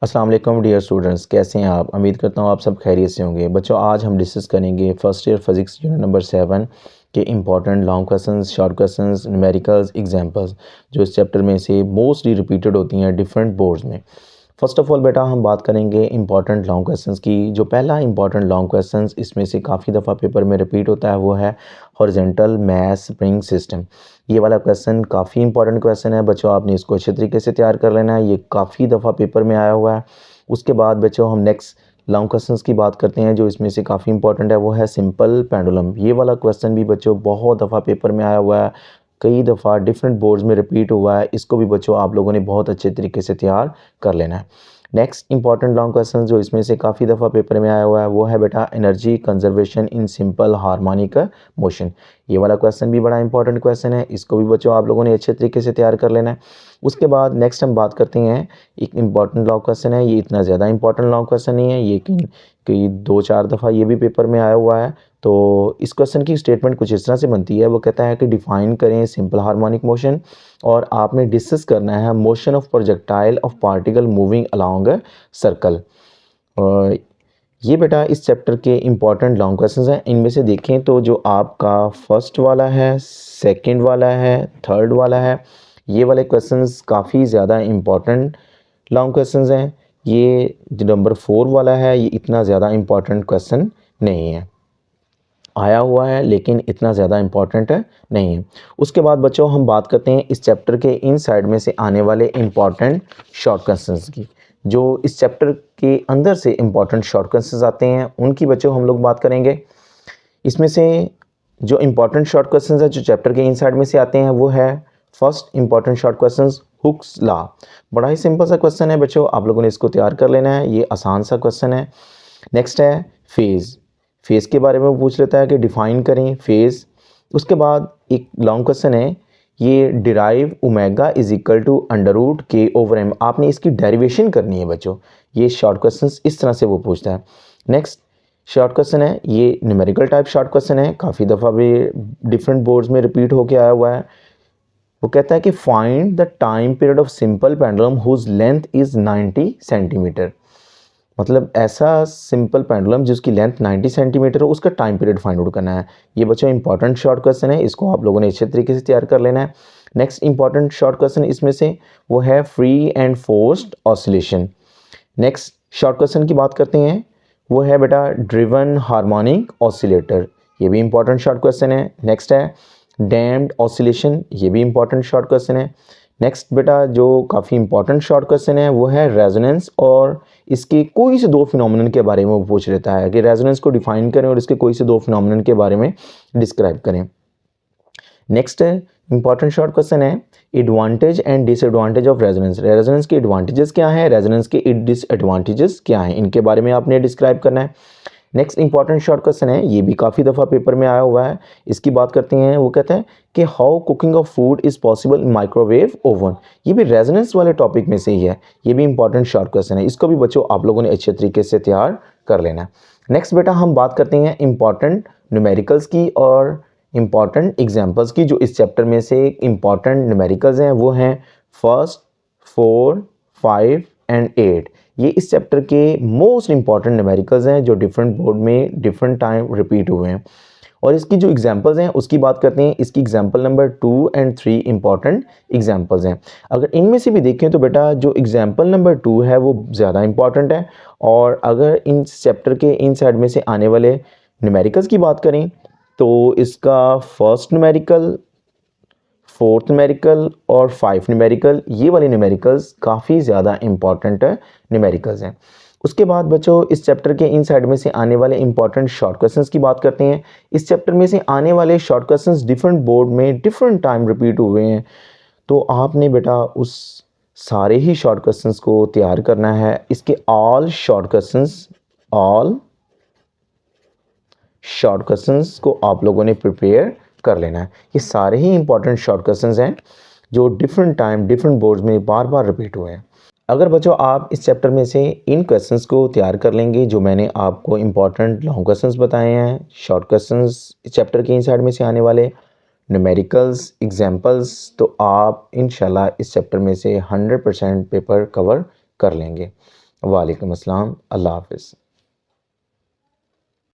अस्सलाम वालेकुम dear students, कैसे हैं आप। उम्मीद करता हूँ आप सब खैरियत से होंगे। बच्चों, आज हम डिस्कस करेंगे first year physics unit number 7 के important long questions, short questions, numericals, examples जो इस चैप्टर में से मोस्टली रिपीटेड होती हैं डिफरेंट बोर्ड्स में। फ़र्स्ट ऑफ़ ऑल बेटा हम बात करेंगे इंपॉर्टेंट लॉन्ग क्वेश्चंस की। जो पहला इंपॉर्टेंट लॉन्ग क्वेश्चंस इसमें से काफ़ी दफ़ा पेपर में रिपीट होता है वो है हॉरिजॉन्टल मास स्प्रिंग सिस्टम। ये वाला क्वेश्चन काफ़ी इंपॉर्टेंट क्वेश्चन है बच्चों, आपने इसको अच्छे तरीके से तैयार कर लेना है। ये काफ़ी दफ़ा पेपर में आया हुआ है। उसके बाद बच्चों हम नेक्स्ट लॉन्ग क्वेश्चंस की बात करते हैं जो इसमें से काफ़ी इंपॉर्टेंट है, वो है सिंपल पेंडुलम। ये वाला क्वेश्चन भी बच्चों बहुत दफ़ा पेपर में आया हुआ है, कई दफ़ा डिफरेंट बोर्ड्स में रिपीट हुआ है। इसको भी बच्चों आप लोगों ने बहुत अच्छे तरीके से तैयार कर लेना है। नेक्स्ट इंपॉर्टेंट लॉन्ग क्वेश्चन जो इसमें से काफ़ी दफ़ा पेपर में आया हुआ है वो है बेटा energy conservation in simple harmonic motion. ये वाला क्वेश्चन भी बड़ा इंपॉर्टेंट क्वेश्चन है, इसको भी बच्चों आप लोगों ने अच्छे तरीके से तैयार कर लेना है। उसके बाद नेक्स्ट हम बात करते हैं एक इंपॉर्टेंट लॉन्ग क्वेश्चन है। ये इतना ज़्यादा इंपॉर्टेंट लॉन्ग क्वेश्चन नहीं है, ये कई 2-4 दफ़ा ये भी पेपर में आया हुआ है। तो इस क्वेश्चन की स्टेटमेंट कुछ इस तरह से बनती है, वो कहता है कि डिफाइन करें सिंपल हार्मोनिक मोशन, और आपने डिस्कस करना है motion of projectile of particle moving along a circle. और ये बेटा इस चैप्टर के इंपॉर्टेंट लॉन्ग क्वेश्चंस हैं। इनमें से देखें तो जो आपका फर्स्ट वाला है, सेकंड वाला है, थर्ड वाला है, ये वाले क्वेश्चंस काफ़ी ज़्यादा इंपॉर्टेंट लॉन्ग क्वेश्चंस हैं। ये जो नंबर 4 वाला है ये इतना ज़्यादा इंपॉर्टेंट क्वेश्चन नहीं है, आया हुआ है लेकिन इतना ज़्यादा इम्पॉर्टेंट नहीं है। उसके बाद बच्चों हम बात करते हैं इस चैप्टर के इन साइड में से आने वाले इम्पॉर्टेंट शॉर्ट क्वेश्चंस की। जो इस चैप्टर के अंदर से इम्पॉर्टेंट शॉर्ट क्वेश्चंस आते हैं उनकी बच्चों हम लोग बात करेंगे। इसमें से जो इम्पॉर्टेंट शॉर्ट क्वेश्चंस है जो चैप्टर के इन साइड में से आते हैं वो है first important short questions Hooke's law. बड़ा ही सिंपल सा क्वेश्चन है बच्चों, आप लोगों ने इसको तैयार कर लेना है, ये आसान सा क्वेश्चन है। नेक्स्ट है फेज़। फेज़ के बारे में पूछ लेता है कि डिफाइन करें फेज़। उसके बाद एक लॉन्ग क्वेश्चन है, ये derive omega is equal to under root k over m, आपने इसकी डेरिवेशन करनी है बच्चों। ये शॉर्ट क्वेश्चन इस तरह से वो पूछता है। नेक्स्ट शॉर्ट क्वेश्चन है, ये न्यूमेरिकल टाइप शॉर्ट क्वेश्चन है, काफ़ी दफ़ा भी डिफरेंट बोर्ड्स में रिपीट होके आया हुआ है। वो कहता है कि find the time period of simple pendulum whose length is 90 centimetre. मतलब ऐसा सिंपल पेंडुलम जिसकी लेंथ 90 सेंटीमीटर हो उसका टाइम पीरियड फाइंड आउट करना है। ये बच्चों इंपॉर्टेंट शॉर्ट क्वेश्चन है, इसको आप लोगों ने अच्छे तरीके से तैयार कर लेना है। नेक्स्ट इंपॉर्टेंट शॉर्ट क्वेश्चन इसमें से वो है free and forced oscillation. Next short question की बात करते हैं, वो है बेटा ड्रिवन हार्मोनिक ऑसिलेटर। ये भी इंपॉर्टेंट शॉर्ट क्वेश्चन है। नेक्स्ट है डैम्ड ऑसिलेशन, ये भी इंपॉर्टेंट शॉर्ट क्वेश्चन है। नेक्स्ट बेटा जो काफ़ी इंपॉर्टेंट शॉर्ट क्वेश्चन है वो है रेजोनेंस, और इसके कोई से दो फिनोमेनन के बारे में वो पूछ लेता है कि रेजोनेंस को डिफाइन करें और इसके कोई से दो फिनोमेनन के बारे में डिस्क्राइब करें। नेक्स्ट इंपॉर्टेंट शॉर्ट क्वेश्चन है advantage and disadvantage of resonance. Resonance के एडवांटेजेस क्या हैं, रेजोनेंस के डिसएडवांटेजेस क्या हैं, इनके बारे में आपने डिस्क्राइब करना है। नेक्स्ट इंपॉर्टेंट शॉर्ट क्वेश्चन है, ये भी काफ़ी दफ़ा पेपर में आया हुआ है, इसकी बात करते हैं। वो कहता है कि how cooking of food is possible in microwave oven. ये भी रेजोनेंस वाले टॉपिक में से ही है, ये भी इंपॉर्टेंट शॉर्ट क्वेश्चन है, इसको भी बच्चों आप लोगों ने अच्छे तरीके से तैयार कर लेना है। नेक्स्ट बेटा हम बात करते हैं इंपॉर्टेंट न्यूमेरिकल्स की और इंपॉर्टेंट एग्जाम्पल्स की। जो इस चैप्टर में से इंपॉर्टेंट न्यूमेरिकल्स हैं वो हैं फर्स्ट, 4, 5 एंड 8। ये इस चैप्टर के मोस्ट इंपॉर्टेंट न्यूमेरिकल्स हैं जो डिफरेंट बोर्ड में डिफरेंट टाइम रिपीट हुए हैं। और इसकी जो एग्जांपल्स हैं उसकी बात करते हैं। इसकी example number 2 and 3 important examples हैं। अगर इनमें से भी देखें तो बेटा जो एग्जांपल नंबर 2 है वो ज़्यादा इंपॉर्टेंट है, और अगर इन चैप्टर के इन साइड में से आने वाले न्यूमेरिकल्स की बात करें तो इसका फर्स्ट न्यूमेरिकल, फोर्थ न्यूमेरिकल और 5 न्यूमेरिकल, ये वाले न्यूमेरिकल्स काफ़ी ज़्यादा इंपॉर्टेंट न्यूमेरिकल्स हैं। उसके बाद बच्चों इस चैप्टर के इन साइड में से आने वाले इंपॉर्टेंट शॉर्ट क्वेश्चंस की बात करते हैं। इस चैप्टर में से आने वाले शॉर्ट क्वेश्चंस डिफरेंट बोर्ड में डिफरेंट टाइम रिपीट हुए हैं, तो आपने बेटा उस सारे ही शॉर्ट क्वेश्चंस को तैयार करना है। इसके ऑल शॉर्ट क्वेश्चंस को आप लोगों ने प्रिपेयर कर लेना है। ये सारे ही इंपॉर्टेंट शॉर्ट क्वेश्चंस हैं जो डिफरेंट टाइम डिफरेंट बोर्ड्स में बार बार रिपीट हुए हैं। अगर बच्चों आप इस चैप्टर में से इन क्वेश्चंस को तैयार कर लेंगे जो मैंने आपको इंपॉर्टेंट लॉन्ग क्वेश्चंस बताए हैं, शॉर्ट क्वेश्चंस इस चैप्टर के इन साइड में से आने वाले न्यूमेरिकल्स, एग्जाम्पल्स, तो आप इंशाल्लाह इस चैप्टर में से 100% पेपर कवर कर लेंगे। वालेकुम अस्सलाम, अल्लाह हाफ़िज़।